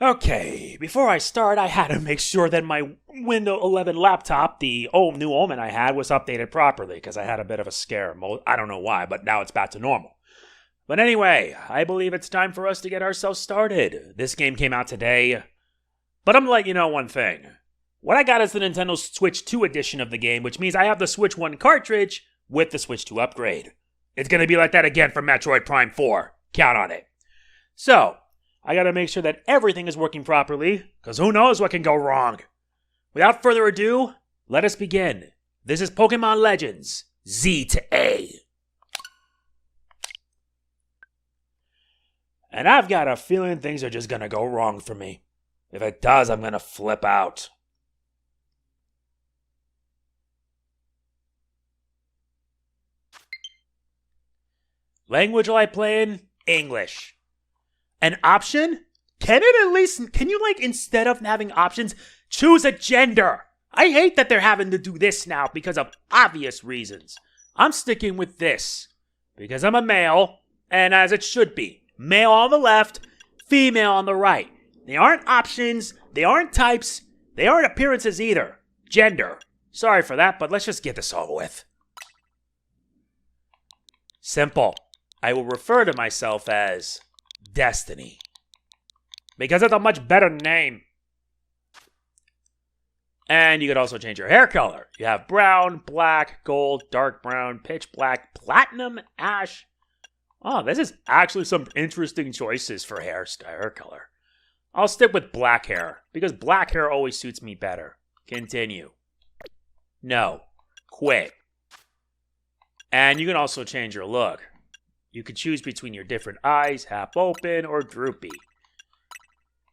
Okay, before I start, I had to make sure that my Windows 11 laptop, the new Omen I had, was updated properly, because I had a bit of a scare. I don't know why, but now it's back to normal. But anyway, I believe it's time for us to get ourselves started. This game came out today, but I'm gonna let you know one thing. What I got is the Nintendo Switch 2 edition of the game, which means I have the Switch 1 cartridge with the Switch 2 upgrade. It's gonna be like that again for Metroid Prime 4. Count on it. So, I gotta make sure that everything is working properly, because who knows what can go wrong. Without further ado, let us begin. This is Pokémon Legends, Z to A. And I've got a feeling things are just gonna go wrong for me. If it does, I'm gonna flip out. Language will I play in? English. An option? Can you instead of having options, choose a gender? I hate that they're having to do this now because of obvious reasons. I'm sticking with this because I'm a male, and as it should be. Male on the left, female on the right. They aren't options, they aren't types, they aren't appearances either. Gender. Sorry for that, but let's just get this over with. Simple. I will refer to myself as Destiny, because it's a much better name. And you could also change your hair color. You have brown, black, gold, dark brown, pitch black, platinum, ash. Oh, this is actually some interesting choices for hair color. I'll stick with black hair, because black hair always suits me better. Continue. No. Quit. And you can also change your look. You can choose between your different eyes, half open or droopy.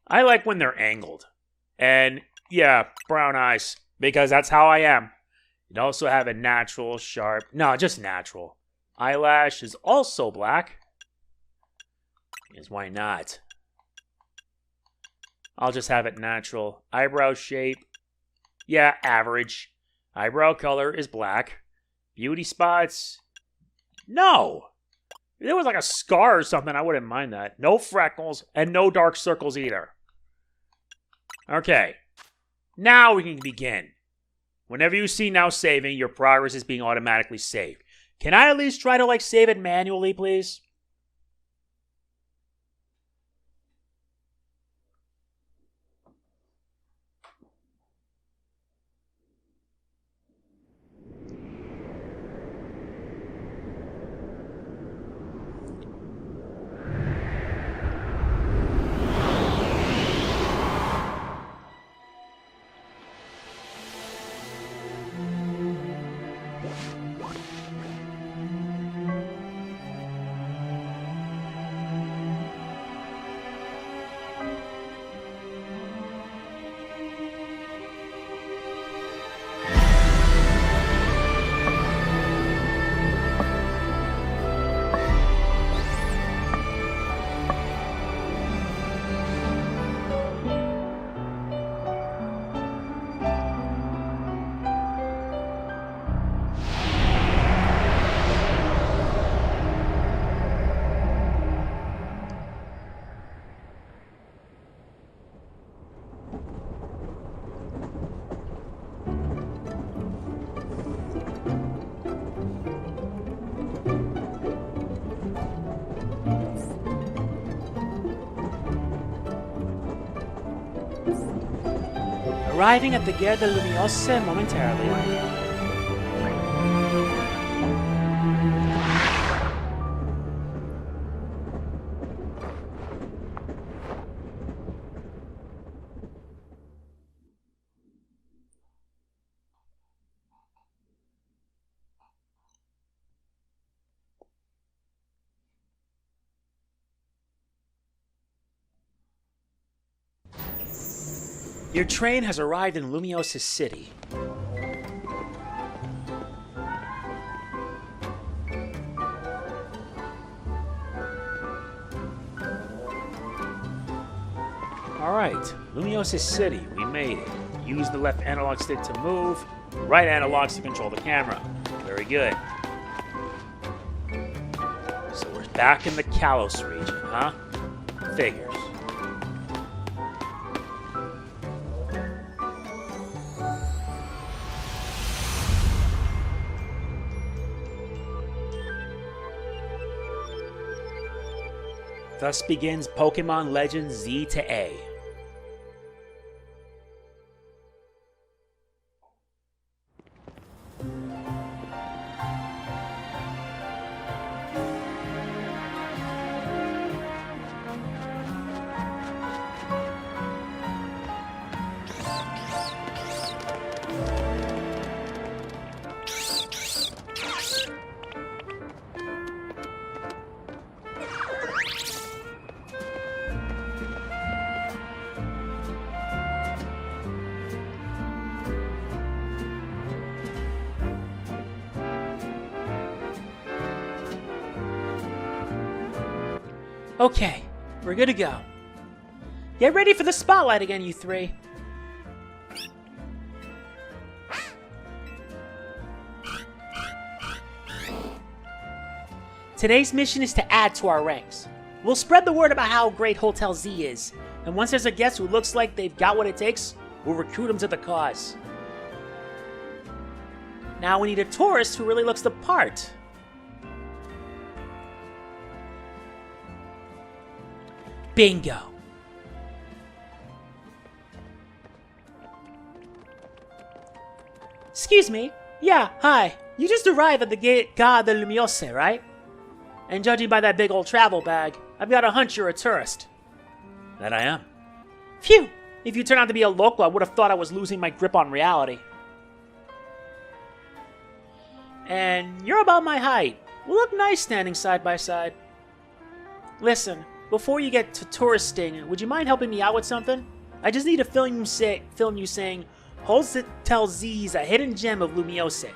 I like when they're angled. And yeah, brown eyes, because that's how I am. You also have a natural, sharp, no, just natural. Eyelash is also black. Because why not? I'll just have it natural. Eyebrow shape, yeah, average. Eyebrow color is black. Beauty spots, no. If there was like a scar or something, I wouldn't mind that. No freckles and no dark circles either. Okay. Now we can begin. Whenever you see now saving, your progress is being automatically saved. Can I at least try to save it manually, please? Arriving at the Gare de Lumiose momentarily. Your train has arrived in Lumiose City. Alright, Lumiose City, we made it. Use the left analog stick to move, right analogs to control the camera. Very good. So we're back in the Kalos region, huh? Figures. Thus begins Pokemon Legends Z to A. Okay, we're good to go. Get ready for the spotlight again, you three. Today's mission is to add to our ranks. We'll spread the word about how great Hotel Z is, and once there's a guest who looks like they've got what it takes, we'll recruit them to the cause. Now we need a tourist who really looks the part. Bingo. Excuse me. Yeah, hi. You just arrived at the gate Gare de Lumiose, right? And judging by that big old travel bag, I've got a hunch you're a tourist. That I am. Phew! If you turn out to be a local, I would have thought I was losing my grip on reality. And you're about my height. We'll look nice standing side by side. Listen. Before you get to touristing, would you mind helping me out with something? I just need to film you saying, Hotel Z's a hidden gem of Lumiose.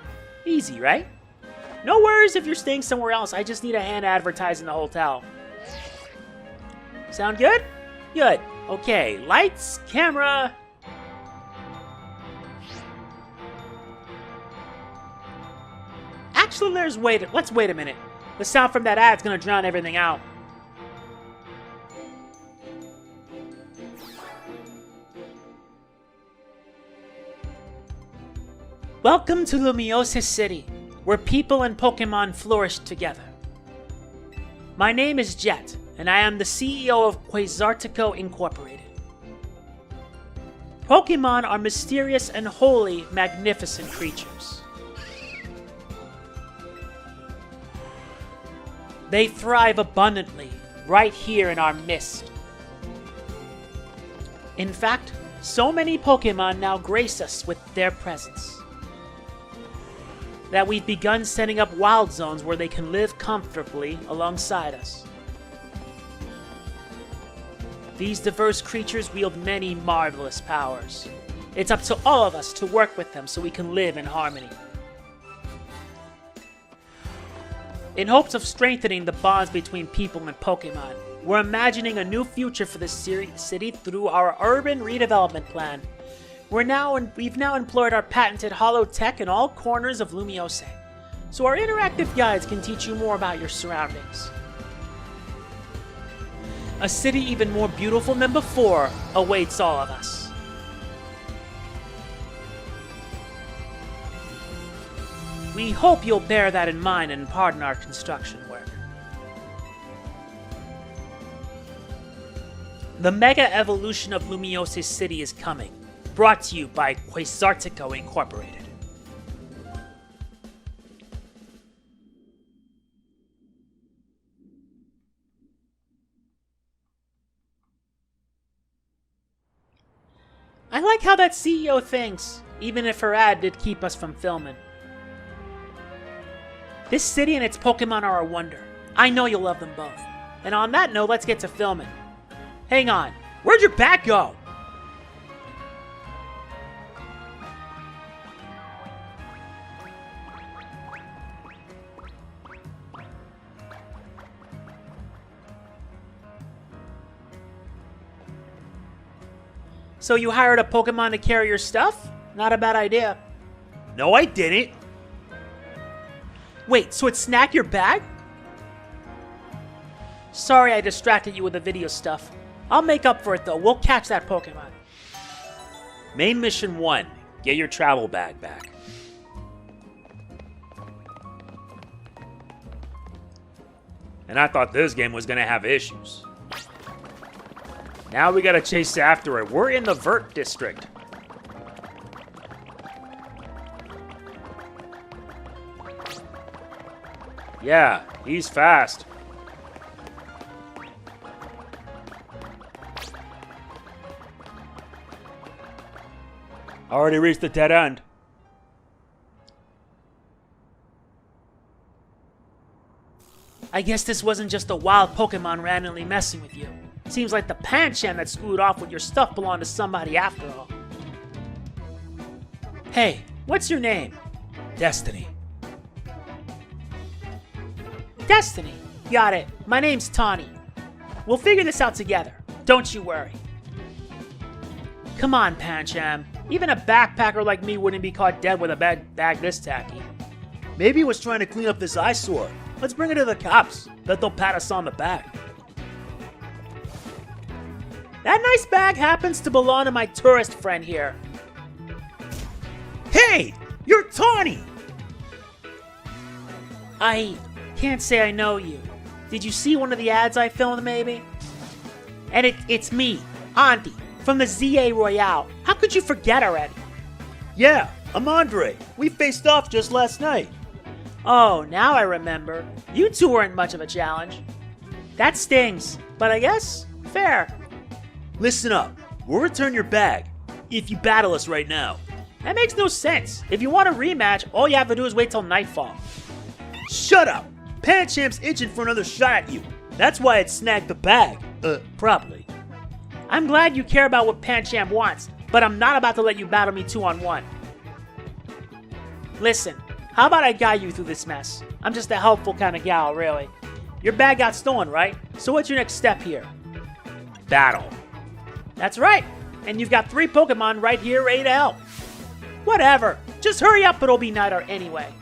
Easy, right? No worries if you're staying somewhere else, I just need a hand advertising the hotel. Sound good? Good. Okay, lights, camera. Actually, let's wait a minute. The sound from that ad's gonna drown everything out. Welcome to Lumiose City, where people and Pokemon flourish together. My name is Jet, and I am the CEO of Quasartico Incorporated. Pokemon are mysterious and wholly magnificent creatures. They thrive abundantly right here in our midst. In fact, so many Pokemon now grace us with their presence that we've begun setting up wild zones where they can live comfortably alongside us. These diverse creatures wield many marvelous powers. It's up to all of us to work with them so we can live in harmony. In hopes of strengthening the bonds between people and Pokemon, we're imagining a new future for the city through our urban redevelopment plan. We've now employed our patented holo tech in all corners of Lumiose, so our interactive guides can teach you more about your surroundings. A city even more beautiful than before awaits all of us. We hope you'll bear that in mind and pardon our construction work. The mega evolution of Lumiose City is coming. Brought to you by Quasartico Incorporated. I like how that CEO thinks, even if her ad did keep us from filming. This city and its Pokemon are a wonder. I know you'll love them both. And on that note, let's get to filming. Hang on, where'd your bat go? So you hired a Pokemon to carry your stuff? Not a bad idea. No, I didn't. Wait, so it snagged your bag? Sorry I distracted you with the video stuff. I'll make up for it though. We'll catch that Pokemon. Main mission 1. Get your travel bag back. And I thought this game was gonna have issues. Now we gotta chase after it. We're in the Vert District. Yeah, he's fast. Already reached the dead end. I guess this wasn't just a wild Pokemon randomly messing with you. Seems like the Pancham that screwed off with your stuff belonged to somebody after all. Hey, what's your name? Destiny. Destiny. Got it. My name's Taunie. We'll figure this out together. Don't you worry. Come on, Pancham. Even a backpacker like me wouldn't be caught dead with a bag this tacky. Maybe he was trying to clean up this eyesore. Let's bring it to the cops. Bet they'll pat us on the back. That nice bag happens to belong to my tourist friend here. Hey! You're Taunie! I can't say I know you. Did you see one of the ads I filmed, maybe? And it's me, Andi, from the ZA Royale. How could you forget already? Yeah, I'm Andre. We faced off just last night. Oh, now I remember. You two weren't much of a challenge. That stings, but I guess fair. Listen up. We'll return your bag if you battle us right now. That makes no sense. If you want a rematch, all you have to do is wait till nightfall. Shut up! Pancham's itching for another shot at you. That's why it snagged the bag. Probably. I'm glad you care about what Pancham wants, but I'm not about to let you battle me 2-on-1. Listen, how about I guide you through this mess? I'm just a helpful kind of gal, really. Your bag got stolen, right? So what's your next step here? Battle. That's right. And you've got 3 Pokemon right here ready to help. Whatever. Just hurry up, it'll be night out anyway.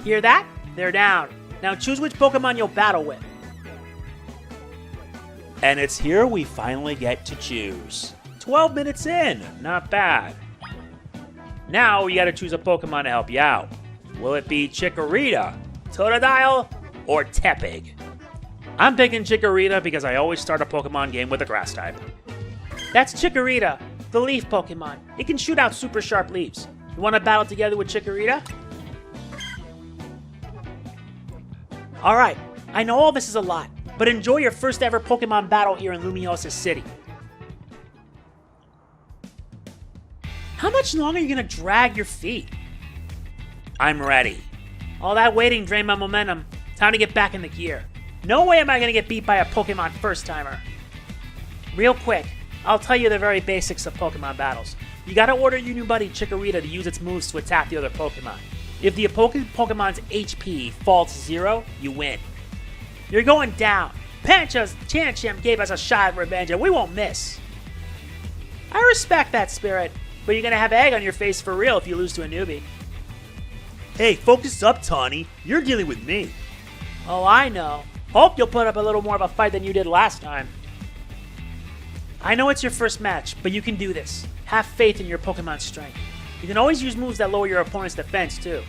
Hear that? They're down. Now choose which Pokemon you'll battle with. And it's here we finally get to choose. 12 minutes in. Not bad. Now we gotta choose a Pokemon to help you out. Will it be Chikorita, Totodile, or Tepig? I'm picking Chikorita because I always start a Pokemon game with a grass type. That's Chikorita, the leaf Pokemon. It can shoot out super sharp leaves. You want to battle together with Chikorita? Alright, I know all this is a lot, but enjoy your first ever Pokemon battle here in Lumiose City. How much longer are you going to drag your feet? I'm ready. All that waiting drained my momentum. Time to get back in the gear. No way am I going to get beat by a Pokemon first-timer. Real quick, I'll tell you the very basics of Pokemon battles. You gotta order your new buddy Chikorita to use its moves to attack the other Pokemon. If the opposing Pokemon's HP falls to 0, you win. You're going down. Pancham gave us a shot at revenge and we won't miss. I respect that spirit, but you're gonna have egg on your face for real if you lose to a newbie. Hey, focus up, Taunie. You're dealing with me. Oh, I know. Hope you'll put up a little more of a fight than you did last time. I know it's your first match, but you can do this. Have faith in your Pokemon's strength. You can always use moves that lower your opponent's defense, too.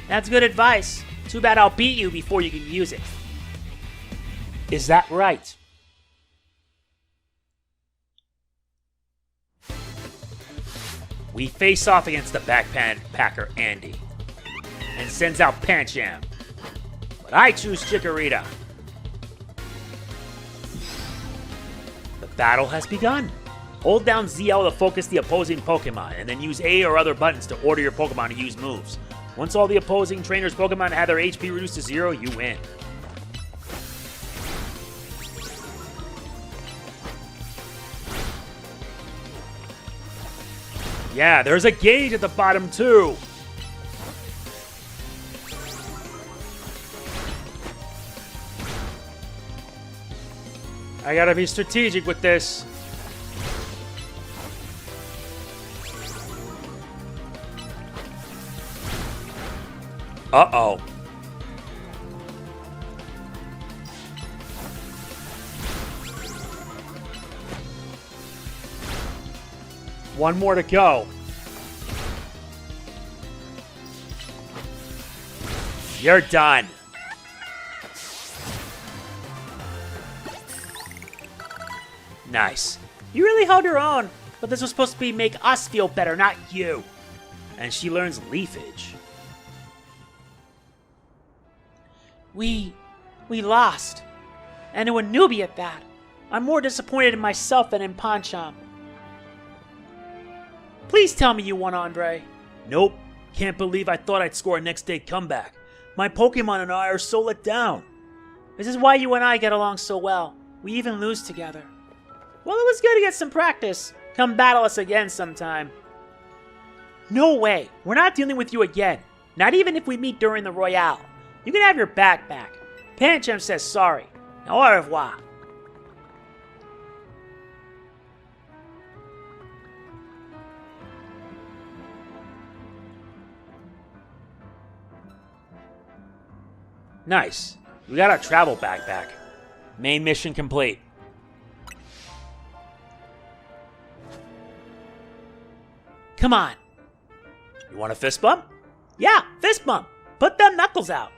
That's good advice. Too bad I'll beat you before you can use it. Is that right? We face off against the backpacker Andi and sends out Pancham. But I choose Chikorita. The battle has begun. Hold down ZL to focus the opposing Pokemon, and then use A or other buttons to order your Pokemon to use moves. Once all the opposing trainer's Pokemon have their HP reduced to 0, you win. Yeah, there's a gauge at the bottom too. I gotta be strategic with this. Uh-oh. One more to go. You're done. Nice. You really held your own, but this was supposed to be make us feel better, not you. And she learns leafage. We lost. And to a newbie at that. I'm more disappointed in myself than in Pancham. Please tell me you won, Andre. Nope. Can't believe I thought I'd score a next day comeback. My Pokemon and I are so let down. This is why you and I get along so well. We even lose together. Well, it was good to get some practice. Come battle us again sometime. No way. We're not dealing with you again. Not even if we meet during the Royale. You can have your back back. Pancham says sorry. Au revoir. Nice. We got our travel backpack. Main mission complete. Come on. You want a fist bump? Yeah, fist bump. Put them knuckles out.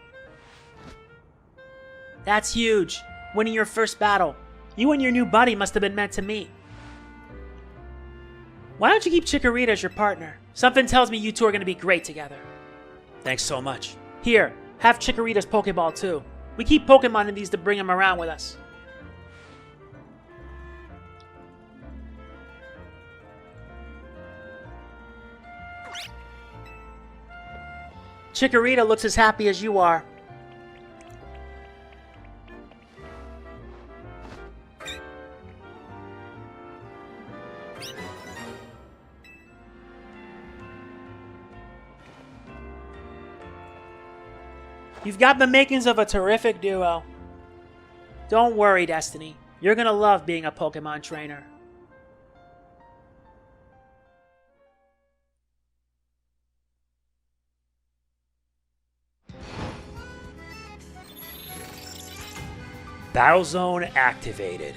That's huge. Winning your first battle. You and your new buddy must have been meant to meet. Why don't you keep Chikorita as your partner? Something tells me you two are going to be great together. Thanks so much. Here, have Chikorita's Pokeball too. We keep Pokemon in these to bring them around with us. Chikorita looks as happy as you are. You've got the makings of a terrific duo. Don't worry, Destiny. You're gonna love being a Pokemon trainer. Battle Zone activated.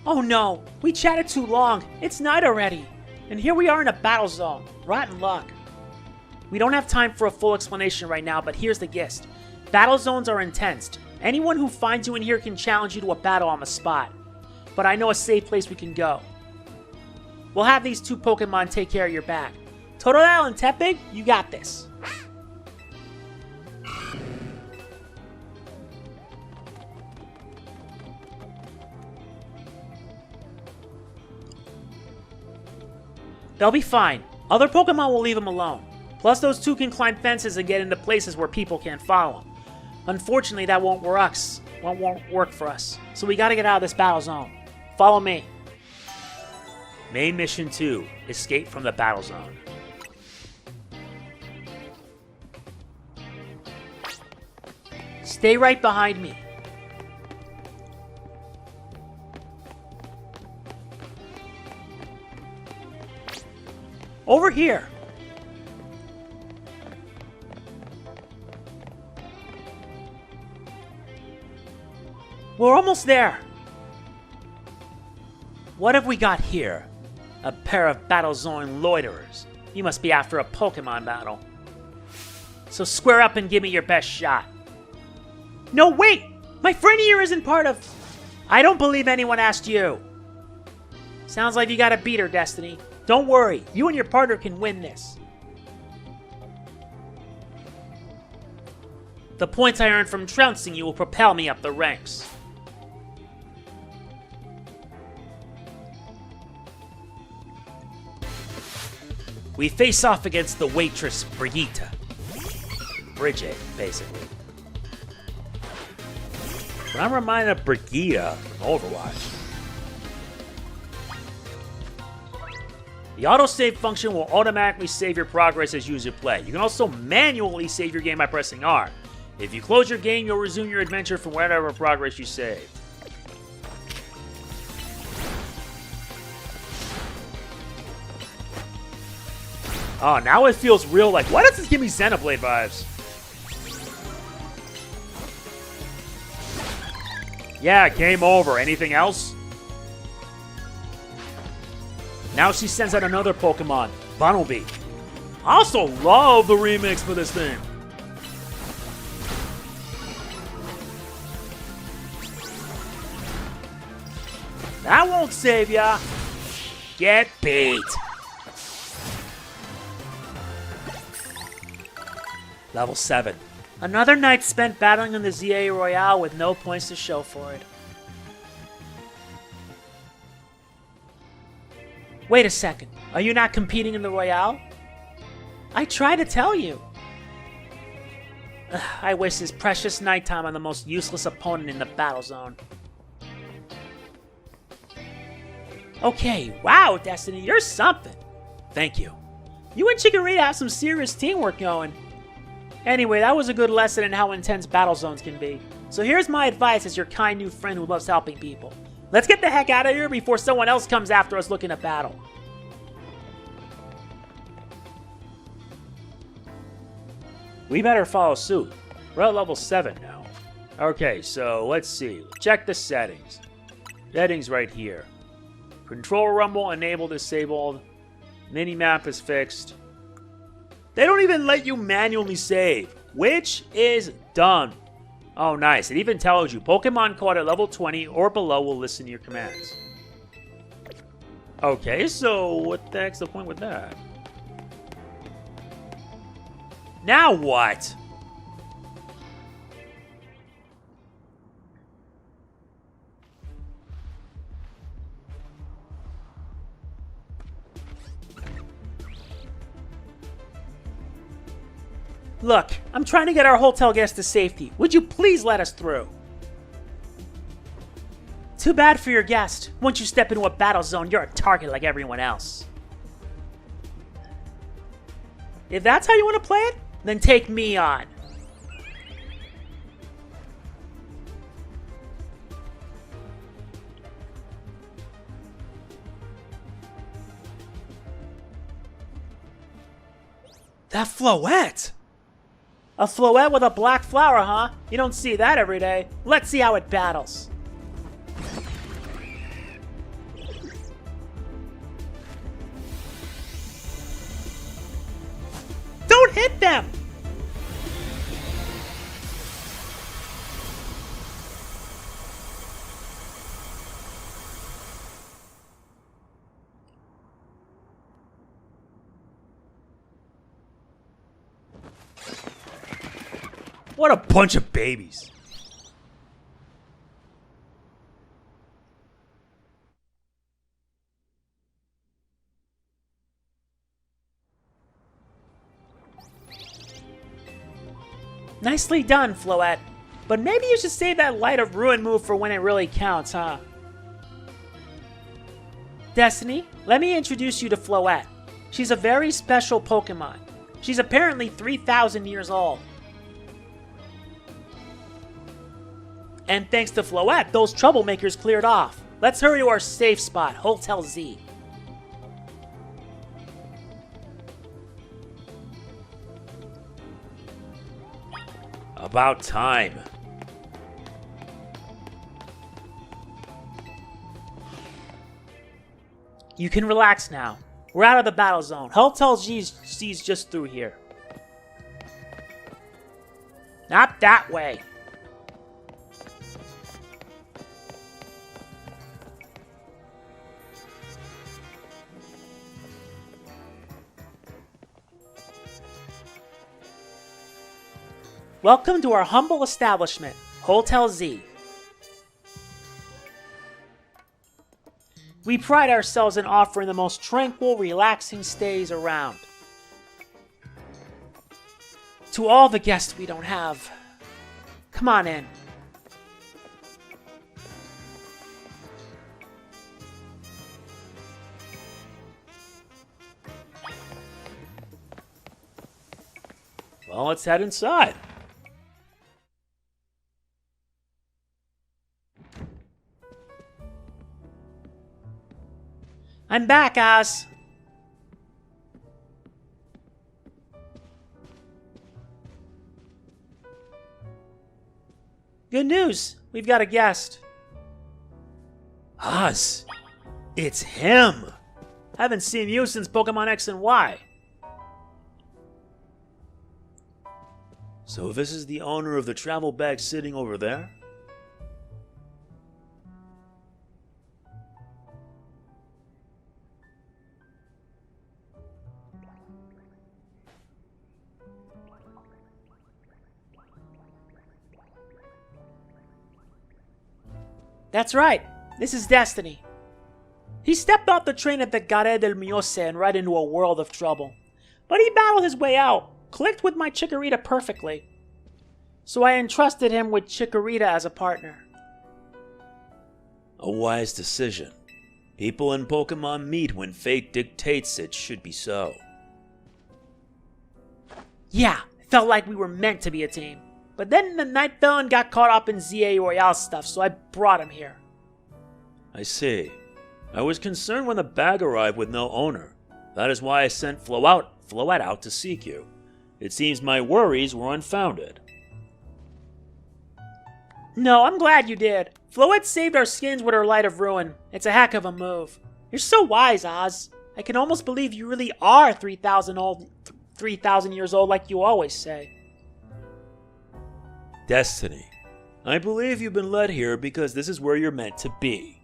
Oh no, we chatted too long. It's night already. And here we are in a battle zone. Rotten luck. We don't have time for a full explanation right now, but here's the gist. Battle zones are intense. Anyone who finds you in here can challenge you to a battle on the spot. But I know a safe place we can go. We'll have these two Pokemon take care of your back. Totodile and Tepig, you got this. They'll be fine. Other Pokemon will leave them alone. Plus, those two can climb fences and get into places where people can't follow them. Unfortunately, that won't work for us. So we gotta get out of this battle zone. Follow me. Main mission 2. Escape from the battle zone. Stay right behind me. Over here. We're almost there. What have we got here? A pair of battle zone loiterers. You must be after a Pokemon battle. So square up and give me your best shot. No, wait! My friend here isn't part of... I don't believe anyone asked you. Sounds like you gotta beat her, Destiny. Don't worry, you and your partner can win this. The points I earned from trouncing you will propel me up the ranks. We face off against the waitress Brigitte. Bridget, basically. But I'm reminded of Brigitte from Overwatch. The autosave function will automatically save your progress as you use your play. You can also manually save your game by pressing R. If you close your game, you'll resume your adventure from whatever progress you saved. Oh, now it feels real like, why does this give me Xenoblade vibes? Yeah, game over. Anything else? Now she sends out another Pokemon, Bunnelby. I also love the remix for this thing. That won't save ya. Get beat. Level 7. Another night spent battling in the ZA Royale with no points to show for it. Wait a second. Are you not competing in the Royale? I tried to tell you. Ugh, I waste his precious nighttime on the most useless opponent in the battle zone. Okay, wow, Destiny, you're something. Thank you. You and Chikorita have some serious teamwork going. Anyway, that was a good lesson in how intense battle zones can be. So here's my advice as your kind new friend who loves helping people. Let's get the heck out of here before someone else comes after us looking to battle. We better follow suit. We're at level 7 now. Okay, so let's see. Check the settings. Settings right here. Control rumble enabled, disabled. Minimap is fixed. They don't even let you manually save, which is dumb. Oh, nice. It even tells you Pokemon caught at level 20 or below will listen to your commands. Okay, so what the heck's the point with that? Now what? Look, I'm trying to get our hotel guests to safety. Would you please let us through? Too bad for your guest. Once you step into a battle zone, you're a target like everyone else. If that's how you want to play it, then take me on. That Floette! A Floette with a black flower, huh? You don't see that every day. Let's see how it battles. Don't hit them! What a bunch of babies. Nicely done, Floette. But maybe you should save that Light of Ruin move for when it really counts, huh? Destiny, let me introduce you to Floette. She's a very special Pokemon. She's apparently 3,000 years old. And thanks to Floette, those troublemakers cleared off. Let's hurry to our safe spot, Hotel Z. About time. You can relax now. We're out of the battle zone. Hotel Z's just through here. Not that way. Welcome to our humble establishment, Hotel Z. We pride ourselves in offering the most tranquil, relaxing stays around. To all the guests we don't have, come on in. Well, let's head inside. I'm back, Oz. Good news. We've got a guest. Oz, it's him. Haven't seen you since Pokemon X and Y. So this is the owner of the travel bag sitting over there? That's right. This is Destiny. He stepped off the train at the Gare del Lumiose and right into a world of trouble. But he battled his way out, clicked with my Chikorita perfectly. So I entrusted him with Chikorita as a partner. A wise decision. People in Pokemon meet when fate dictates it should be so. Yeah, it felt like we were meant to be a team. But then the Night Villain got caught up in ZA Royale stuff, so I brought him here. I see. I was concerned when the bag arrived with no owner. That is why I sent Floette out to seek you. It seems my worries were unfounded. No, I'm glad you did. Floette saved our skins with her Light of Ruin. It's a heck of a move. You're so wise, Oz. I can almost believe you really are 3,000 years old like you always say. Destiny. I believe you've been led here because this is where you're meant to be.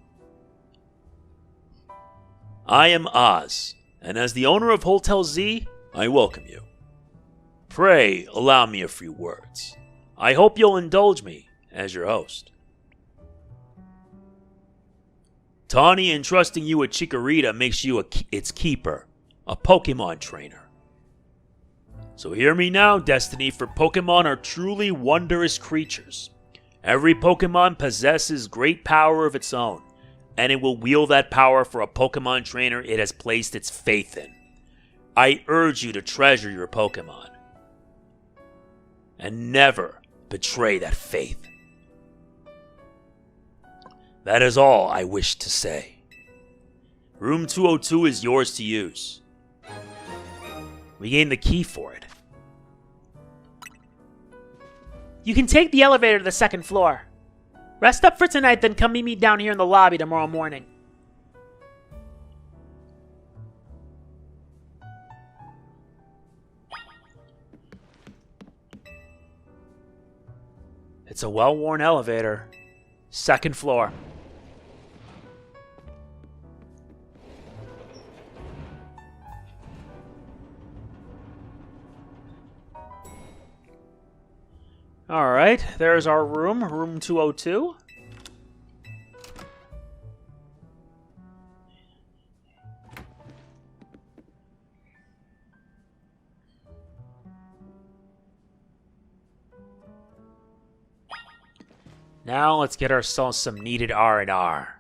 I am Oz, and as the owner of Hotel Z, I welcome you. Pray allow me a few words. I hope you'll indulge me as your host. Taunie entrusting you with Chikorita makes you its keeper, a Pokemon trainer. So hear me now, Destiny, for Pokemon are truly wondrous creatures. Every Pokemon possesses great power of its own, and it will wield that power for a Pokemon trainer it has placed its faith in. I urge you to treasure your Pokemon, and never betray that faith. That is all I wish to say. Room 202 is yours to use. We gained the key for it. You can take the elevator to the second floor. Rest up for tonight, then come meet me down here in the lobby tomorrow morning. It's a well-worn elevator. Second floor. Alright, there's our room, room 202. Now let's get ourselves some needed R&R.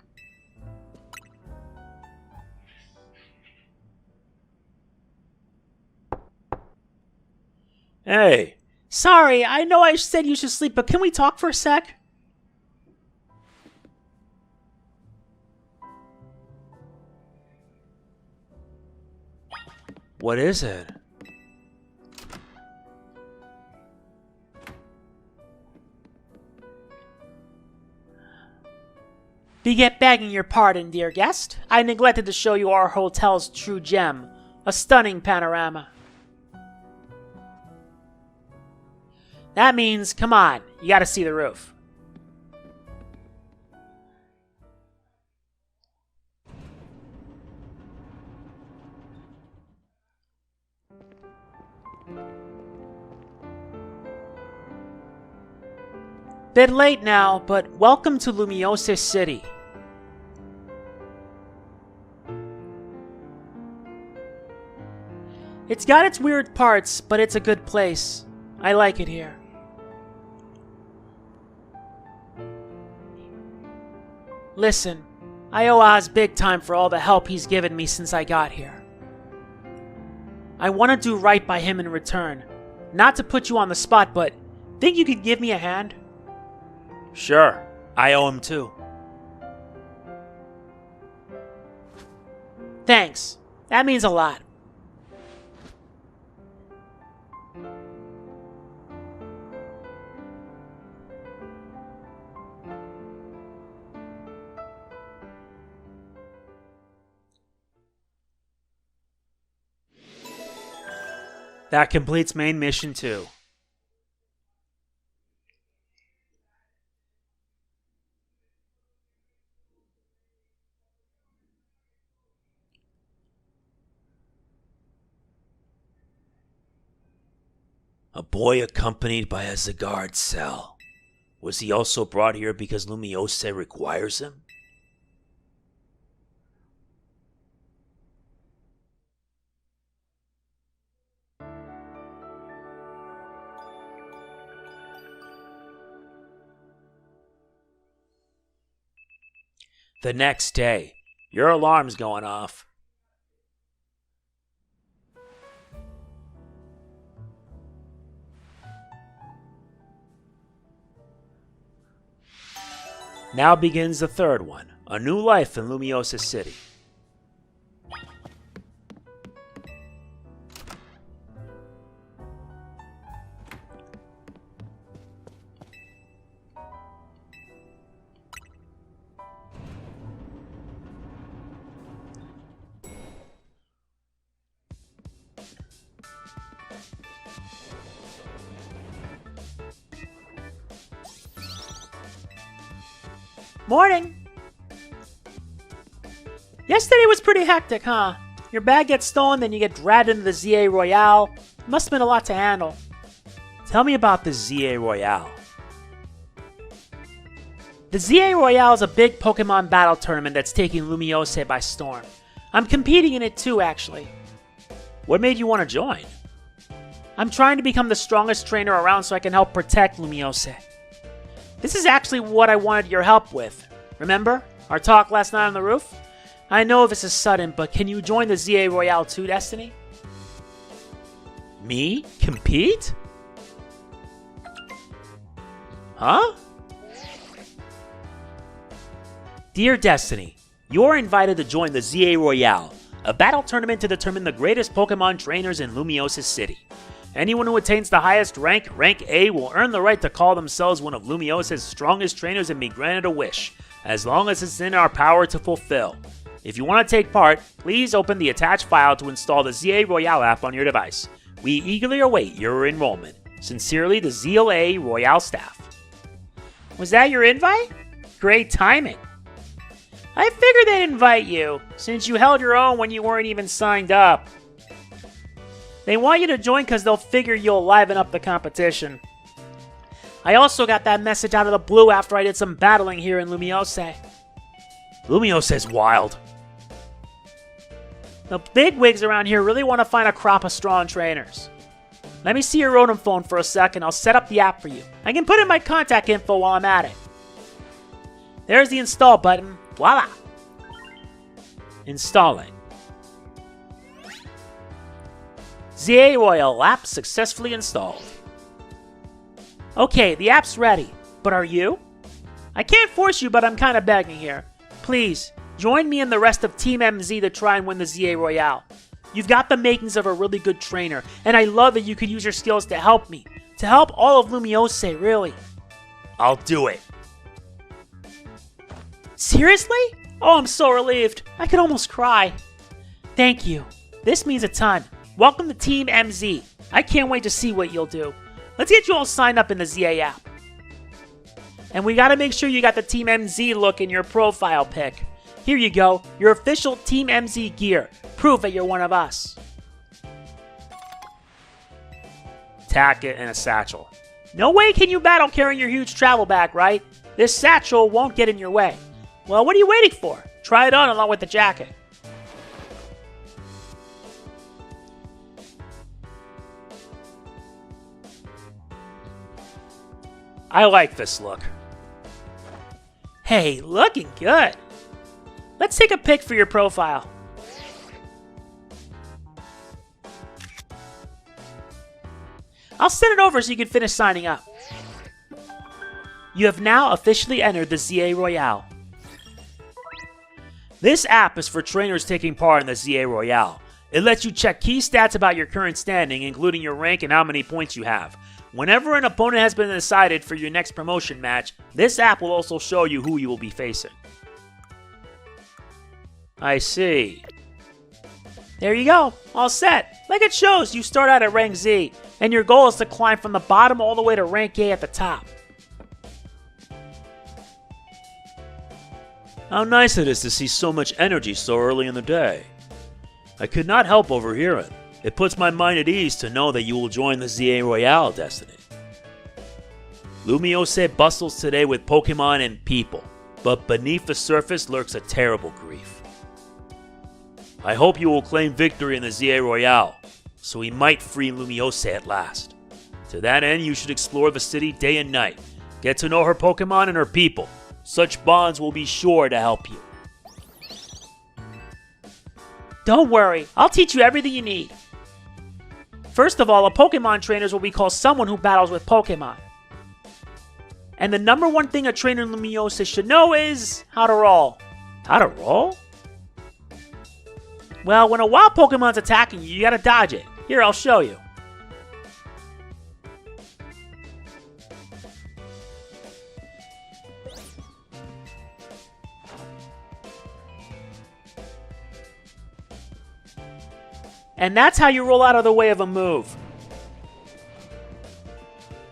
Hey! Sorry, I know I said you should sleep, but can we talk for a sec? What is it? Beget begging your pardon, dear guest. I neglected to show you our hotel's true gem, a stunning panorama. That means, come on, you gotta see the roof. Bit late now, but welcome to Lumiose City. It's got its weird parts, but it's a good place. I like it here. Listen, I owe Oz big time for all the help he's given me since I got here. I want to do right by him in return. Not to put you on the spot, but think you could give me a hand? Sure, I owe him too. Thanks. That means a lot. That completes main mission 2. A boy accompanied by a Zygarde cell. Was he also brought here because Lumiose requires him? The next day, your alarm's going off. Now begins the third one, a new life in Lumiose City. Morning! Yesterday was pretty hectic, huh? Your bag gets stolen, then you get dragged into the ZA Royale. Must have been a lot to handle. Tell me about the ZA Royale. The ZA Royale is a big Pokemon battle tournament that's taking Lumiose by storm. I'm competing in it too, actually. What made you want to join? I'm trying to become the strongest trainer around so I can help protect Lumiose. This is actually what I wanted your help with. Remember our talk last night on the roof? I know this is sudden, but can you join the ZA Royale 2, Destiny? Me? Compete? Huh? Dear Destiny, you're invited to join the ZA Royale, a battle tournament to determine the greatest Pokemon trainers in Lumiose City. Anyone who attains the highest rank, rank A, will earn the right to call themselves one of Lumiose's strongest trainers and be granted a wish, as long as it's in our power to fulfill. If you want to take part, please open the attached file to install the ZA Royale app on your device. We eagerly await your enrollment. Sincerely, the ZA Royale staff. Was that your invite? Great timing. I figured they'd invite you, since you held your own when you weren't even signed up. They want you to join because they'll figure you'll liven up the competition. I also got that message out of the blue after I did some battling here in Lumiose. Lumiose's wild. The bigwigs around here really want to find a crop of strong trainers. Let me see your Rotom phone for a second. I'll set up the app for you. I can put in my contact info while I'm at it. There's the install button. Voila! Installing. ZA Royale app successfully installed. Okay, the app's ready. But are you? I can't force you, but I'm kind of begging here. Please, join me and the rest of Team MZ to try and win the ZA Royale. You've got the makings of a really good trainer, and I love that you could use your skills to help me. To help all of Lumiose, really. I'll do it. Seriously? Oh, I'm so relieved. I could almost cry. Thank you. This means a ton. Welcome to Team MZ. I can't wait to see what you'll do. Let's get you all signed up in the ZA app. And we gotta make sure you got the Team MZ look in your profile pic. Here you go, your official Team MZ gear. Prove that you're one of us. Tack it in a satchel. No way can you battle carrying your huge travel bag, right? This satchel won't get in your way. Well, what are you waiting for? Try it on along with the jacket. I like this look. Hey, looking good. Let's take a pic for your profile. I'll send it over so you can finish signing up. You have now officially entered the ZA Royale. This app is for trainers taking part in the ZA Royale. It lets you check key stats about your current standing, including your rank and how many points you have. Whenever an opponent has been decided for your next promotion match, this app will also show you who you will be facing. I see. There you go, all set. Like it shows, you start out at rank Z, and your goal is to climb from the bottom all the way to rank A at the top. How nice it is to see so much energy so early in the day. I could not help overhearing. It puts my mind at ease to know that you will join the ZA Royale destiny. Lumiose bustles today with Pokemon and people, but beneath the surface lurks a terrible grief. I hope you will claim victory in the ZA Royale, so we might free Lumiose at last. To that end, you should explore the city day and night. Get to know her Pokemon and her people. Such bonds will be sure to help you. Don't worry, I'll teach you everything you need. First of all, a Pokemon trainer is what we call someone who battles with Pokemon. And the number one thing a trainer in Lumiose should know is how to roll. How to roll? Well, when a wild Pokemon's attacking you, you gotta dodge it. Here, I'll show you. And that's how you roll out of the way of a move.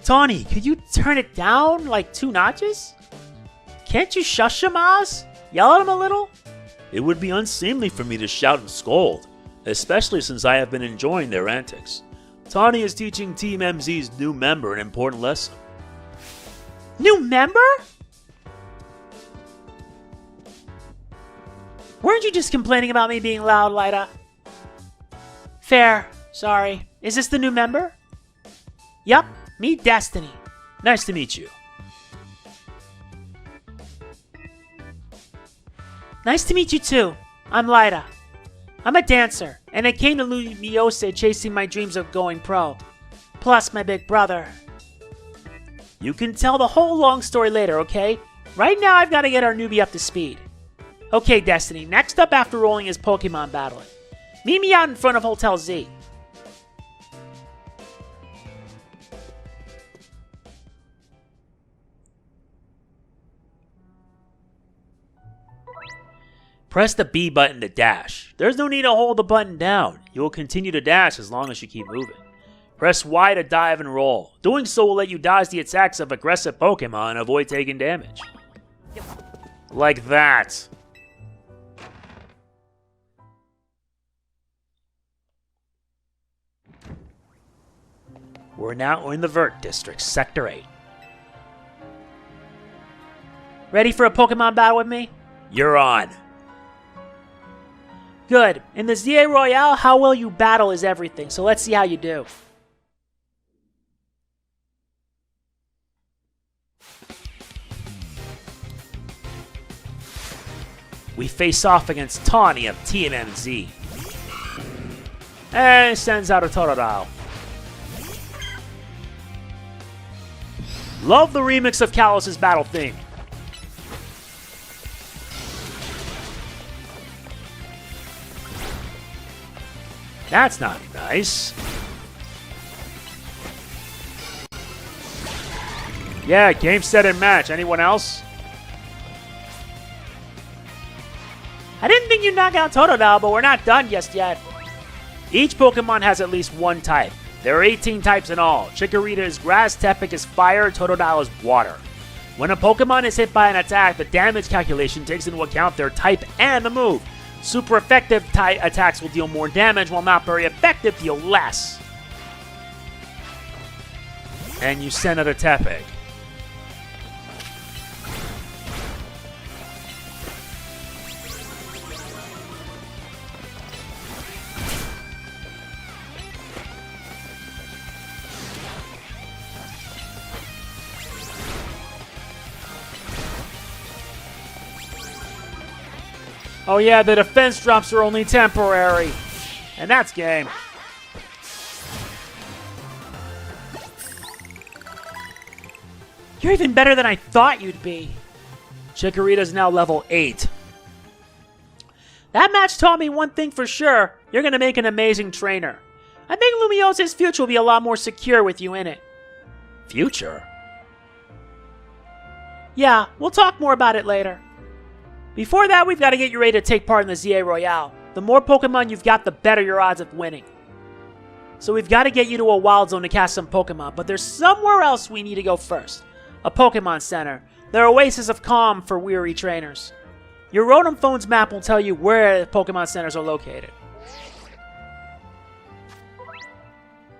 Taunie, could you turn it down like 2 notches? Can't you shush him, Oz? Yell at him a little? It would be unseemly for me to shout and scold, especially since I have been enjoying their antics. Taunie is teaching Team MZ's new member an important lesson. New member? Weren't you just complaining about me being loud, Lyta? Fair. Sorry. Is this the new member? Yup. Meet Destiny. Nice to meet you. Nice to meet you too. I'm Lyta. I'm a dancer, and I came to Lumiose chasing my dreams of going pro. Plus my big brother. You can tell the whole long story later, okay? Right now I've got to get our newbie up to speed. Okay, Destiny, next up after rolling is Pokemon battling. Meet me out in front of Hotel Z. Press the B button to dash. There's no need to hold the button down. You will continue to dash as long as you keep moving. Press Y to dive and roll. Doing so will let you dodge the attacks of aggressive Pokemon and avoid taking damage. Like that. We're now in the Vert District, Sector 8. Ready for a Pokemon battle with me? You're on. Good. In the ZA Royale, how well you battle is everything, so let's see how you do. We face off against Taunie of TMMZ. And sends out a Totodile. Love the remix of Kalos' battle theme. That's not nice. Yeah, game, set, and match. Anyone else? I didn't think you'd knock out Totodile, but we're not done just yet. Each Pokemon has at least one type. There are 18 types in all. Chikorita is grass, Tepig is fire, Totodile is water. When a Pokemon is hit by an attack, the damage calculation takes into account their type and the move. Super effective attacks will deal more damage, while not very effective deal less. And you send out a Tepig. Oh yeah, the defense drops are only temporary. And that's game. You're even better than I thought you'd be. Chikorita's now level 8. That match taught me one thing for sure. You're going to make an amazing trainer. I think Lumiose's future will be a lot more secure with you in it. Future? Yeah, we'll talk more about it later. Before that, we've got to get you ready to take part in the ZA Royale. The more Pokemon you've got, the better your odds of winning. So we've got to get you to a wild zone to catch some Pokemon, but there's somewhere else we need to go first. A Pokemon Center. Their oasis of calm for weary trainers. Your Rotom phone's map will tell you where Pokemon Centers are located.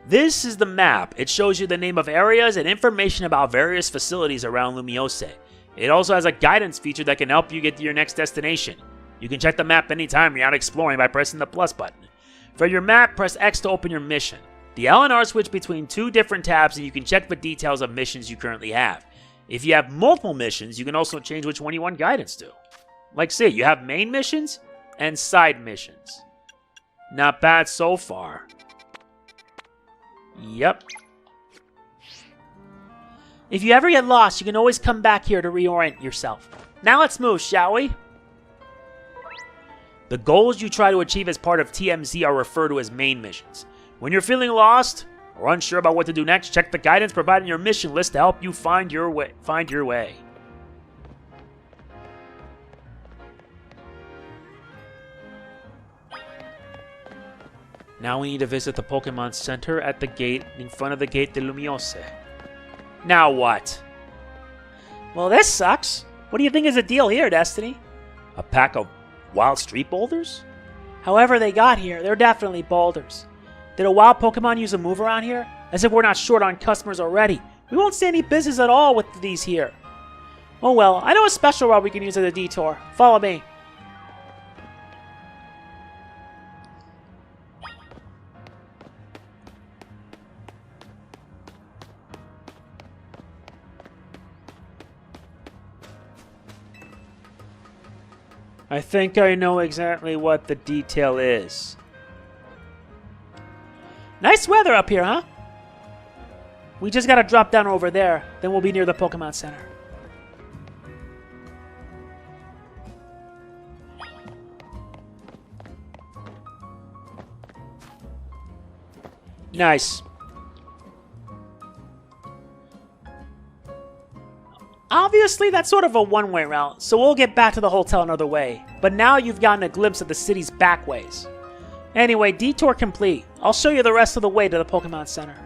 This is the map. It shows you the name of areas and information about various facilities around Lumiose. It also has a guidance feature that can help you get to your next destination. You can check the map anytime you're out exploring by pressing the plus button. For your map, press X to open your mission. The L and R switch between two different tabs and you can check the details of missions you currently have. If you have multiple missions, you can also change which one you want guidance to. Like say, you have main missions and side missions. Not bad so far. Yep. If you ever get lost, you can always come back here to reorient yourself. Now let's move, shall we? The goals you try to achieve as part of TMZ are referred to as main missions. When you're feeling lost or unsure about what to do next, check the guidance provided in your mission list to help you find your way. Now we need to visit the Pokemon Center at the gate in front of the Gate de Lumiose. Now what? Well, this sucks. What do you think is the deal here, Destiny? A pack of wild street boulders? However they got here, they're definitely boulders. Did a wild Pokemon use a move around here? As if we're not short on customers already. We won't see any business at all with these here. Oh well, I know a special route we can use as a detour. Follow me. I think I know exactly what the detail is. Nice weather up here, huh? We just gotta drop down over there, then we'll be near the Pokemon Center. Nice. Obviously, that's sort of a one-way route, so we'll get back to the hotel another way. But now you've gotten a glimpse of the city's back ways. Anyway, detour complete. I'll show you the rest of the way to the Pokemon Center.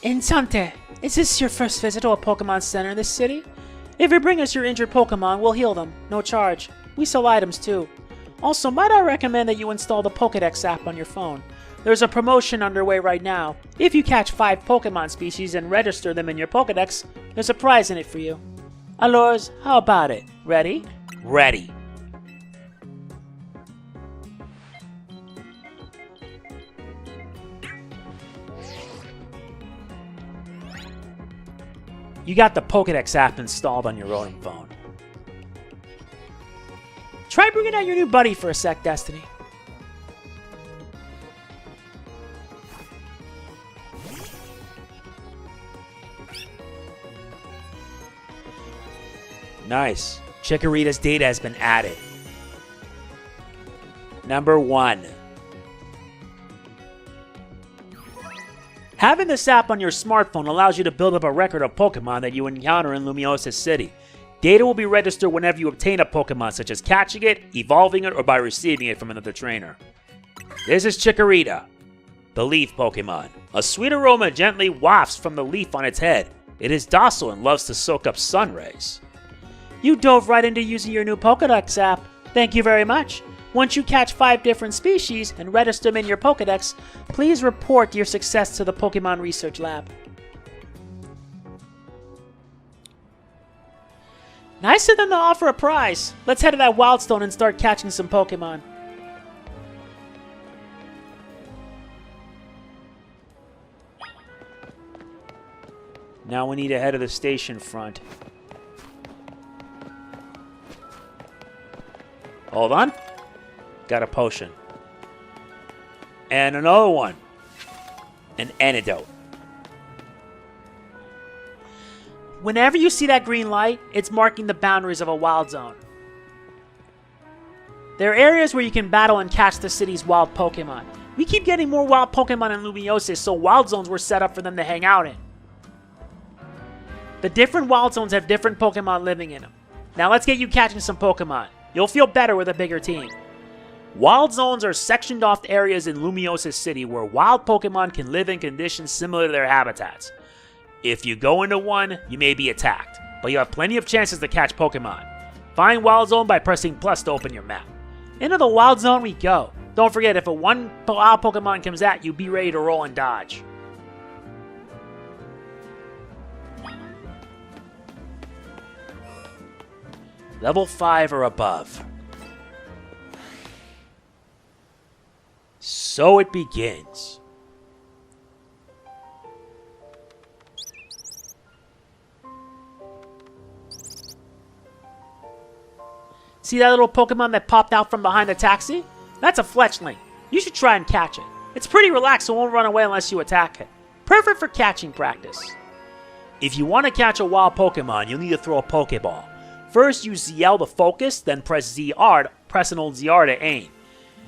Insante, is this your first visit to a Pokemon Center in this city? If you bring us your injured Pokemon, we'll heal them, no charge. We sell items too. Also, might I recommend that you install the Pokédex app on your phone. There's a promotion underway right now. If you catch 5 Pokemon species and register them in your Pokédex, there's a prize in it for you. Alors, how about it? Ready? Ready. You got the Pokédex app installed on your rolling phone. Try bringing out your new buddy for a sec, Destiny. Nice. Chikorita's data has been added. Number 1. Having this app on your smartphone allows you to build up a record of Pokemon that you encounter in Lumiose City. Data will be registered whenever you obtain a Pokemon, such as catching it, evolving it, or by receiving it from another trainer. This is Chikorita, the leaf Pokemon. A sweet aroma gently wafts from the leaf on its head. It is docile and loves to soak up sun rays. You dove right into using your new Pokédex app. Thank you very much. Once you catch 5 different species and register them in your Pokédex, please report your success to the Pokemon Research Lab. Nicer than to offer a prize. Let's head to that Wildstone and start catching some Pokemon. Now we need to head to the station front. Hold on. Got a potion. And another one. An antidote. Whenever you see that green light, it's marking the boundaries of a wild zone. There are areas where you can battle and catch the city's wild Pokemon. We keep getting more wild Pokemon in Lumiose, so wild zones were set up for them to hang out in. The different wild zones have different Pokemon living in them. Now let's get you catching some Pokemon. You'll feel better with a bigger team. Wild zones are sectioned off areas in Lumiose City where wild Pokemon can live in conditions similar to their habitats. If you go into one, you may be attacked, but you have plenty of chances to catch Pokemon. Find Wild Zone by pressing plus to open your map. Into the Wild Zone we go. Don't forget, if a one wild Pokemon comes at you, be ready to roll and dodge. Level 5 or above. So it begins. See that little Pokemon that popped out from behind the taxi? That's a fletchling. You should try and catch it. It's pretty relaxed, so it won't run away unless you attack it. Perfect for catching practice. If you want to catch a wild Pokemon, you'll need to throw a Pokeball. First, use ZL to focus, then press and hold ZR to aim.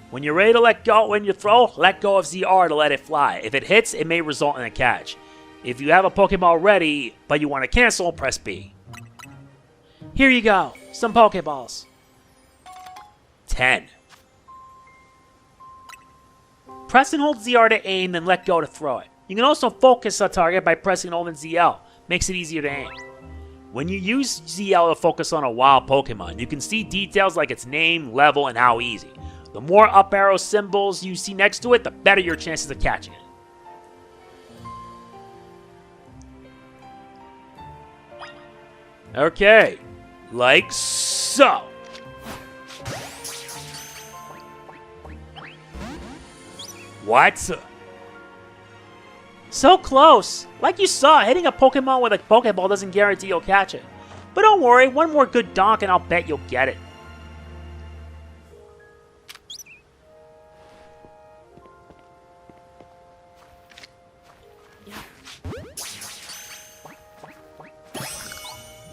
When you're ready to let go, when you throw, let go of ZR to let it fly. If it hits, it may result in a catch. If you have a Pokeball ready, but you want to cancel, press B. Here you go, some Pokeballs. 10. Press and hold ZR to aim, then let go to throw it. You can also focus a target by pressing and holding ZL. Makes it easier to aim. When you use ZL to focus on a wild Pokemon, you can see details like its name, level, and how easy. The more up arrow symbols you see next to it, the better your chances of catching it. Okay, like so. What? So close! Like you saw, hitting a Pokemon with a Pokeball doesn't guarantee you'll catch it. But don't worry, one more good donk and I'll bet you'll get it.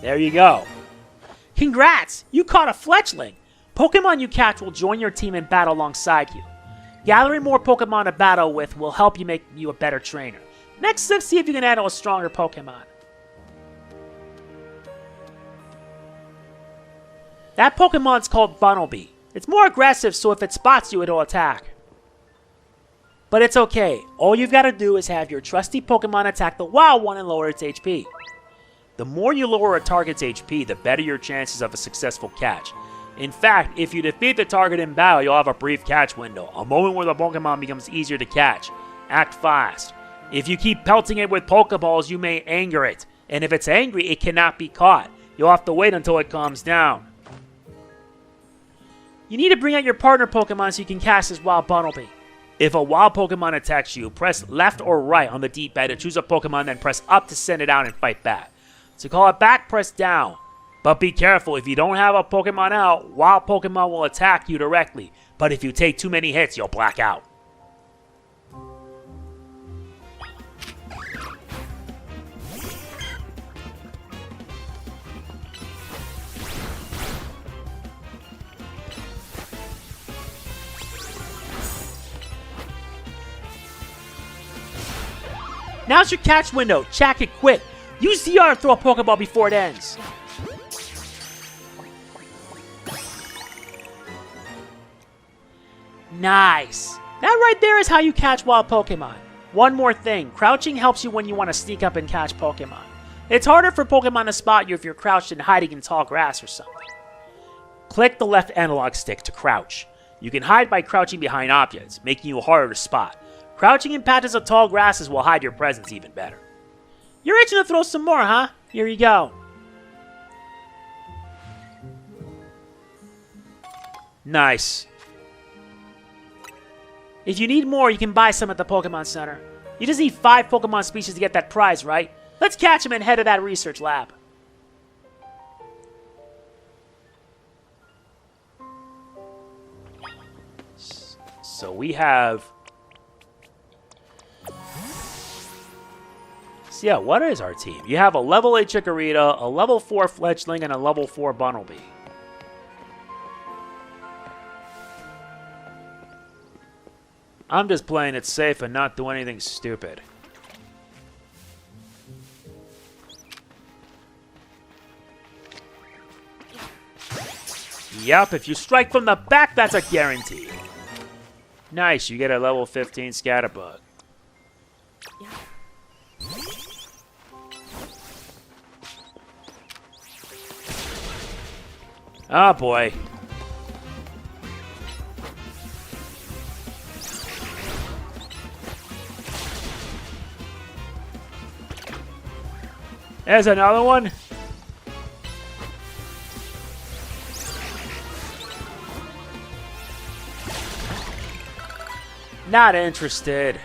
There you go. Congrats! You caught a fletchling! Pokemon you catch will join your team and battle alongside you. Gathering more Pokemon to battle with will help you make you a better trainer. Next, let's see if you can handle a stronger Pokemon. That Pokemon's called Bunnelby. It's more aggressive, so if it spots you, it'll attack. But it's okay. All you've got to do is have your trusty Pokemon attack the wild one and lower its HP. The more you lower a target's HP, the better your chances of a successful catch. In fact, if you defeat the target in battle, you'll have a brief catch window, a moment where the Pokemon becomes easier to catch. Act fast. If you keep pelting it with Pokeballs, you may anger it, and if it's angry, it cannot be caught. You'll have to wait until it calms down. You need to bring out your partner Pokemon so you can cast this wild Bunnelby. If a wild Pokemon attacks you, press left or right on the D-pad to choose a Pokemon, then press up to send it out and fight back. To call it back, press down. But be careful, if you don't have a Pokemon out, wild Pokemon will attack you directly. But if you take too many hits, you'll black out. Now's your catch window. Check it quick. Use ZR to throw a Pokeball before it ends. Nice. That right there is how you catch wild Pokemon. One more thing. Crouching helps you when you want to sneak up and catch Pokemon. It's harder for Pokemon to spot you if you're crouched and hiding in tall grass or something. Click the left analog stick to crouch. You can hide by crouching behind objects, making you harder to spot. Crouching in patches of tall grasses will hide your presence even better. You're itching to throw some more, huh? Here you go. Nice. If you need more, you can buy some at the Pokemon Center. You just need 5 Pokemon species to get that prize, right? Let's catch them and head to that research lab. So we have... So yeah, what is our team? You have a level 8 Chikorita, a level 4 Fletchling, and a level 4 Bunnelby. I'm just playing it safe and not doing anything stupid. Yup, if you strike from the back, that's a guarantee. Nice, you get a level 15 Scatterbug. Oh boy. There's another one. Not interested.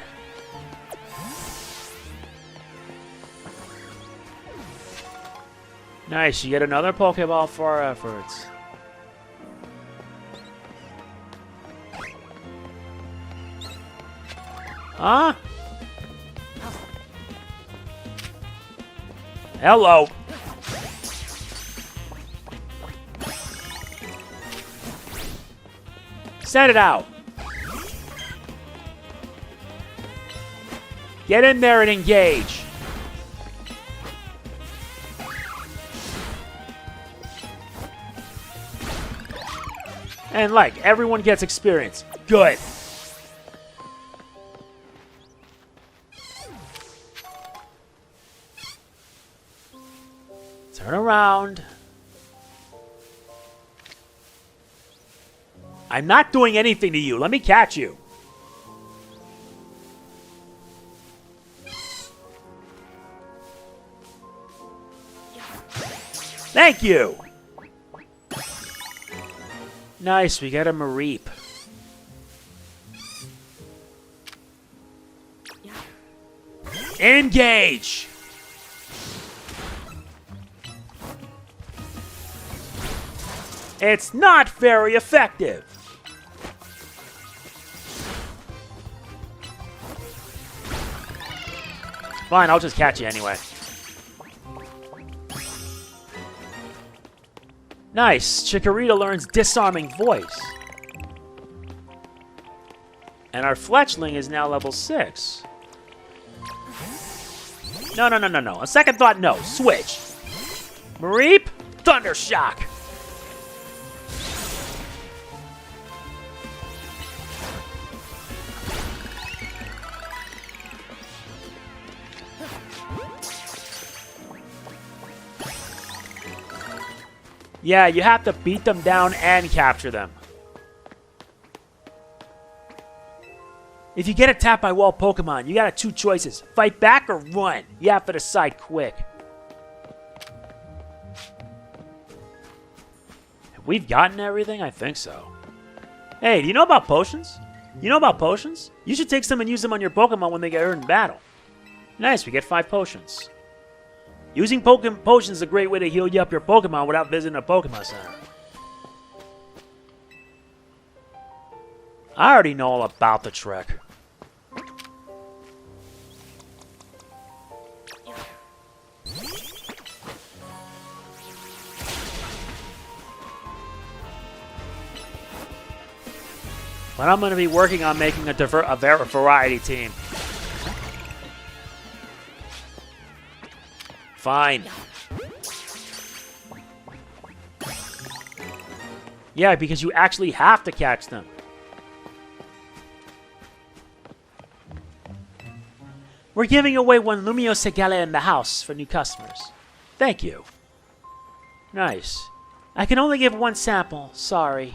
Nice, you get another Pokeball for our efforts. Huh? Hello. Set it out. Get in there and engage. And like, everyone gets experience. Good. Turn around. I'm not doing anything to you. Let me catch you. Thank you. Nice, we got him a reap. Engage. It's not very effective. Fine, I'll just catch you anyway. Nice. Chikorita learns Disarming Voice. And our Fletchling is now level 6. No. A second thought, no. Switch. Mareep, Thunder Shock. Yeah, you have to beat them down and capture them. If you get attacked by wild Pokemon, you got two choices. Fight back or run. You have to decide quick. Have we gotten everything? I think so. Hey, do you know about potions? You know about potions? You should take some and use them on your Pokemon when they get hurt in battle. Nice, we get 5 potions. Using potions is a great way to heal you up your Pokemon without visiting a Pokemon Center. I already know all about the trick. But I'm going to be working on making a variety team. Fine. Yeah, because you actually have to catch them. We're giving away one Lumiose City in the house for new customers. Thank you. Nice. I can only give 1 sample. Sorry.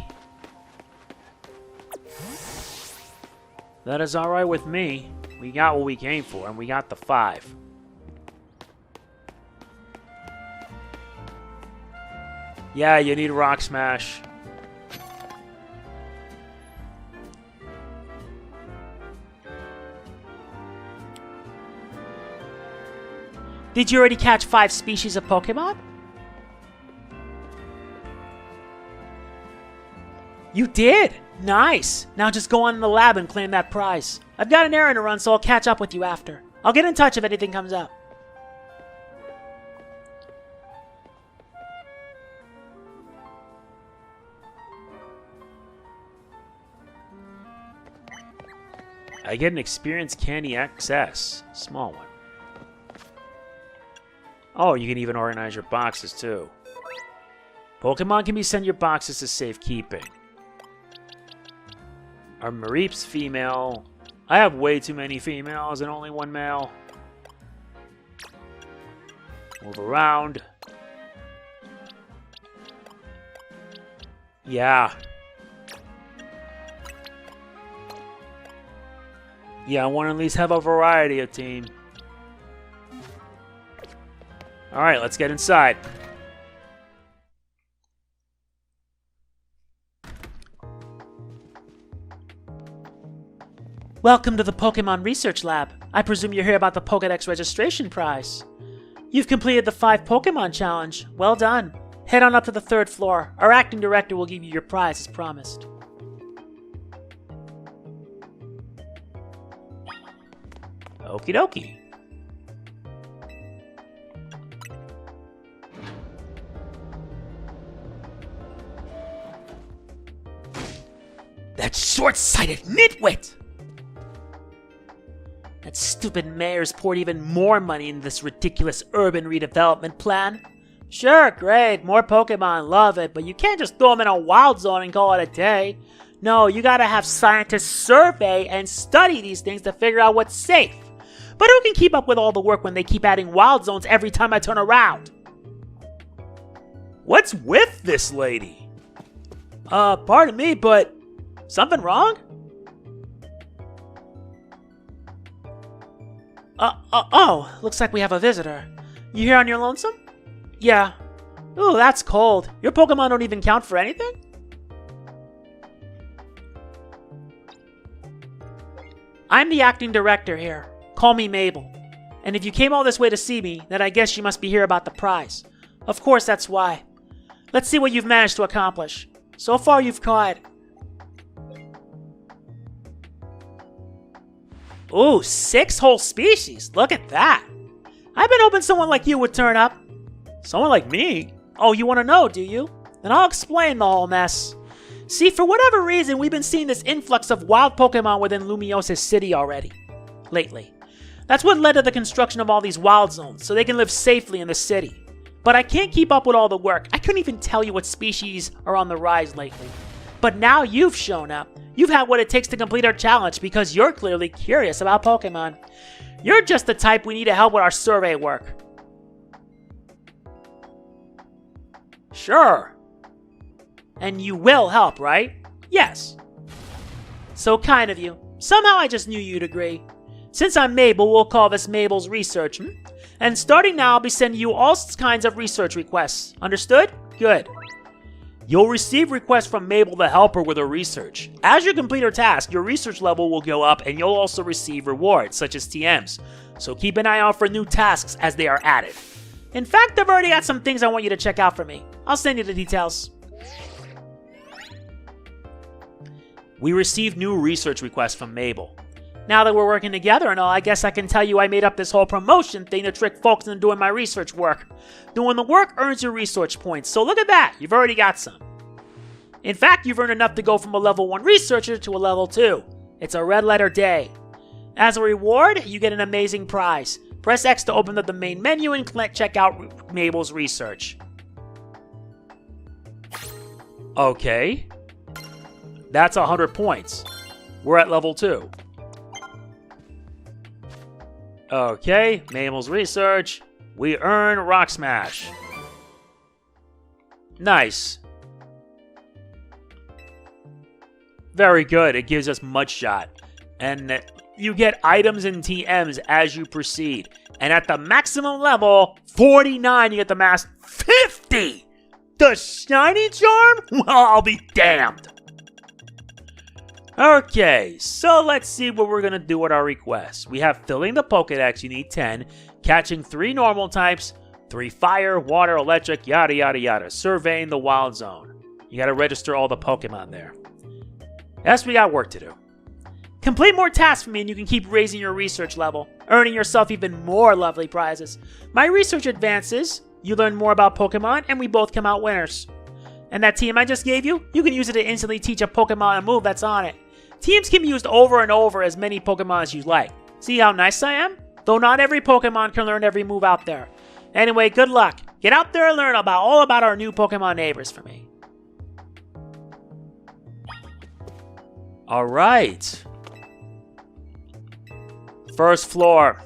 That is alright with me. We got what we came for, and we got the 5. Yeah, you need Rock Smash. Did you already catch 5 species of Pokemon? You did? Nice. Now just go on in the lab and claim that prize. I've got an errand to run, so I'll catch up with you after. I'll get in touch if anything comes up. I get an experience candy XS. Small one. Oh, you can even organize your boxes too. Pokemon can be sent your boxes to safekeeping. Our Mareep's female. I have way too many females and only one male. Move around. Yeah. Yeah, I want to at least have a variety of team. Alright, let's get inside. Welcome to the Pokemon Research Lab. I presume you're here about the Pokédex registration prize. You've completed the 5 Pokemon challenge. Well done. Head on up to the 3rd floor. Our acting director will give you your prize as promised. Okie dokie. That short-sighted nitwit! That stupid mayor's poured even more money into this ridiculous urban redevelopment plan. Sure, great, more Pokemon, love it, but you can't just throw them in a wild zone and call it a day. No, you gotta have scientists survey and study these things to figure out what's safe. But who can keep up with all the work when they keep adding wild zones every time I turn around? What's with this lady? Pardon me, but something wrong? Oh, looks like we have a visitor. You here on your lonesome? Yeah. Ooh, that's cold. Your Pokemon don't even count for anything? I'm the acting director here. Call me Mabel. And if you came all this way to see me, then I guess you must be here about the prize. Of course, that's why. Let's see what you've managed to accomplish. So far, you've caught... Ooh, 6 whole species. Look at that. I've been hoping someone like you would turn up. Someone like me? Oh, you want to know, do you? Then I'll explain the whole mess. See, for whatever reason, we've been seeing this influx of wild Pokemon within Lumiose City already. Lately. That's what led to the construction of all these wild zones, so they can live safely in the city. But I can't keep up with all the work. I couldn't even tell you what species are on the rise lately. But now you've shown up. You've had what it takes to complete our challenge because you're clearly curious about Pokemon. You're just the type we need to help with our survey work. Sure. And you will help, right? Yes. So kind of you. Somehow I just knew you'd agree. Since I'm Mabel, we'll call this Mabel's Research. And starting now, I'll be sending you all kinds of research requests. Understood? Good. You'll receive requests from Mabel to help her with her research. As you complete her task, your research level will go up and you'll also receive rewards, such as TMs. So keep an eye out for new tasks as they are added. In fact, I've already got some things I want you to check out for me. I'll send you the details. We received new research requests from Mabel. Now that we're working together and all, I guess I can tell you I made up this whole promotion thing to trick folks into doing my research work. Doing the work earns your research points, so look at that, you've already got some. In fact, you've earned enough to go from a level 1 researcher to a level 2. It's a red letter day. As a reward, you get an amazing prize. Press X to open up the main menu and check out Mabel's research. Okay. That's 100 points. We're at level 2. Okay, Mabel's research. We earn Rock Smash. Nice. Very good. It gives us Mudshot. And you get items and TMs as you proceed. And at the maximum level, 49, you get the mass 50! The shiny charm? Well, I'll be damned. Okay, so let's see what we're going to do with our requests. We have filling the Pokédex, you need 10. Catching 3 normal types, 3 fire, water, electric, yada yada yada. Surveying the wild zone. You got to register all the Pokemon there. Yes, we got work to do. Complete more tasks for me and you can keep raising your research level, earning yourself even more lovely prizes. My research advances, you learn more about Pokemon, and we both come out winners. And that team I just gave you, you can use it to instantly teach a Pokemon a move that's on it. Teams can be used over and over as many Pokemon as you like. See how nice I am? Though not every Pokemon can learn every move out there. Anyway, good luck. Get out there and learn all about our new Pokemon neighbors for me. Alright. First floor.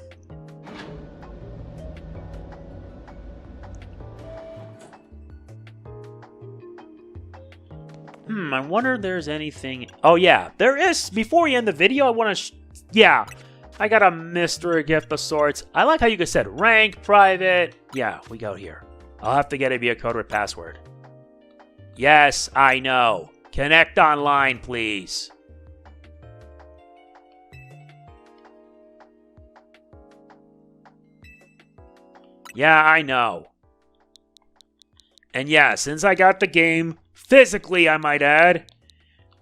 I wonder if there's anything... Oh, yeah. There is. Before we end the video, I want to... Yeah. I got a mystery gift of sorts. I like how you just said rank, private. Yeah, we go here. I'll have to get it via code with password. Yes, I know. Connect online, please. Yeah, I know. And yeah, since I got the game, physically I might add,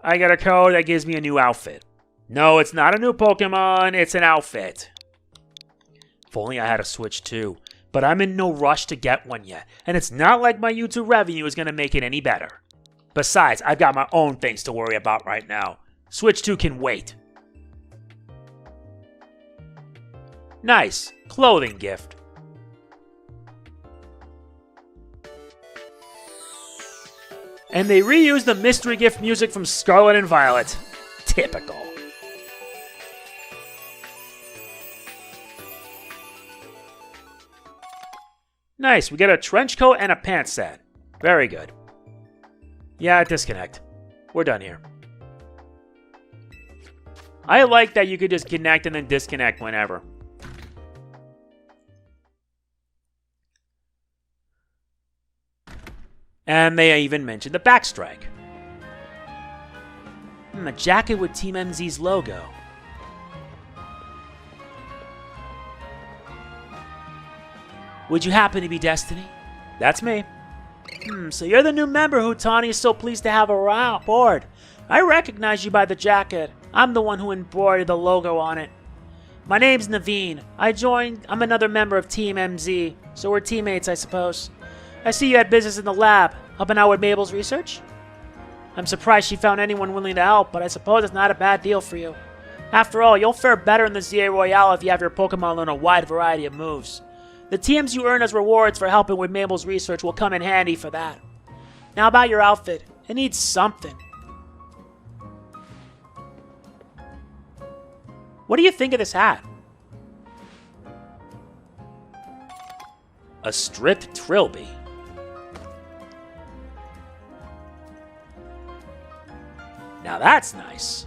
I got a code that gives me a new outfit. No, it's not a new Pokemon, it's an outfit. If only I had a Switch too. But I'm in no rush to get one yet, and it's not like my YouTube revenue is going to make it any better. Besides, I've got my own things to worry about right now. Switch 2 can wait. Nice. Clothing gift. And they reused the mystery gift music from Scarlet and Violet. Typical. Nice, we get a trench coat and a pants set. Very good. Yeah, disconnect. We're done here. I like that you could just connect and then disconnect whenever. And they even mentioned the backstrike. A jacket with Team MZ's logo. Would you happen to be Destiny? That's me. So you're the new member who Taunie is so pleased to have aboard. I recognize you by the jacket. I'm the one who embroidered the logo on it. My name's Naveen. I'm another member of Team MZ, so we're teammates, I suppose. I see you had business in the lab, helping out with Mabel's research. I'm surprised she found anyone willing to help, but I suppose it's not a bad deal for you. After all, you'll fare better in the ZA Royale if you have your Pokemon learn a wide variety of moves. The TMs you earn as rewards for helping with Mabel's research will come in handy for that. Now about your outfit. It needs something. What do you think of this hat? A stripped trilby. Now that's nice.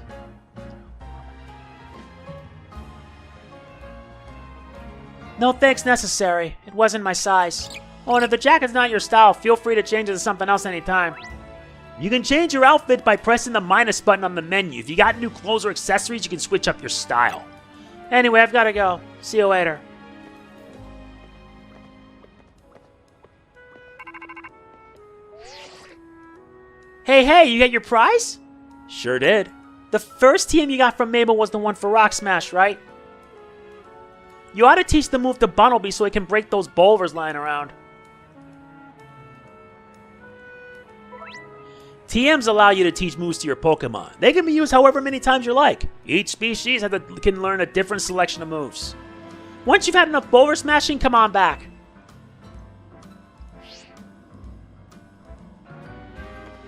No thanks necessary. It wasn't my size. Oh, and if the jacket's not your style, feel free to change it to something else anytime. You can change your outfit by pressing the minus button on the menu. If you got new clothes or accessories, you can switch up your style. Anyway, I've got to go. See you later. Hey, you got your prize? Sure did. The first TM you got from Mabel was the one for Rock Smash, right? You ought to teach the move to Bunnelby so it can break those boulders lying around. TMs allow you to teach moves to your Pokemon. They can be used however many times you like. Each species can learn a different selection of moves. Once you've had enough boulder smashing, come on back.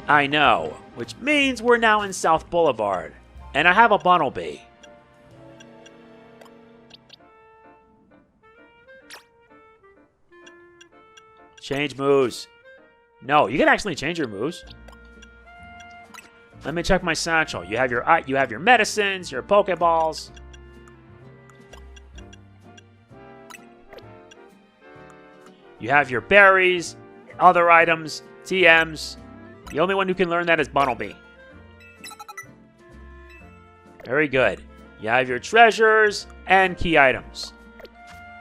I know, which means we're now in South Boulevard. And I have a Bunnelby. Change moves. No, you can actually change your moves. Let me check my satchel. You have your medicines, your Pokeballs. You have your berries, other items, TMs. The only one who can learn that is Bunnelby. Very good. You have your treasures and key items.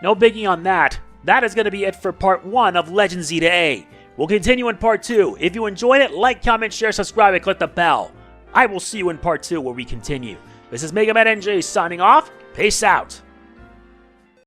No biggie on that. That is going to be it for part 1 of Legends Z to A. We'll continue in part 2. If you enjoyed it, like, comment, share, subscribe, and click the bell. I will see you in part 2 where we continue. This is MegamanNG signing off. Peace out.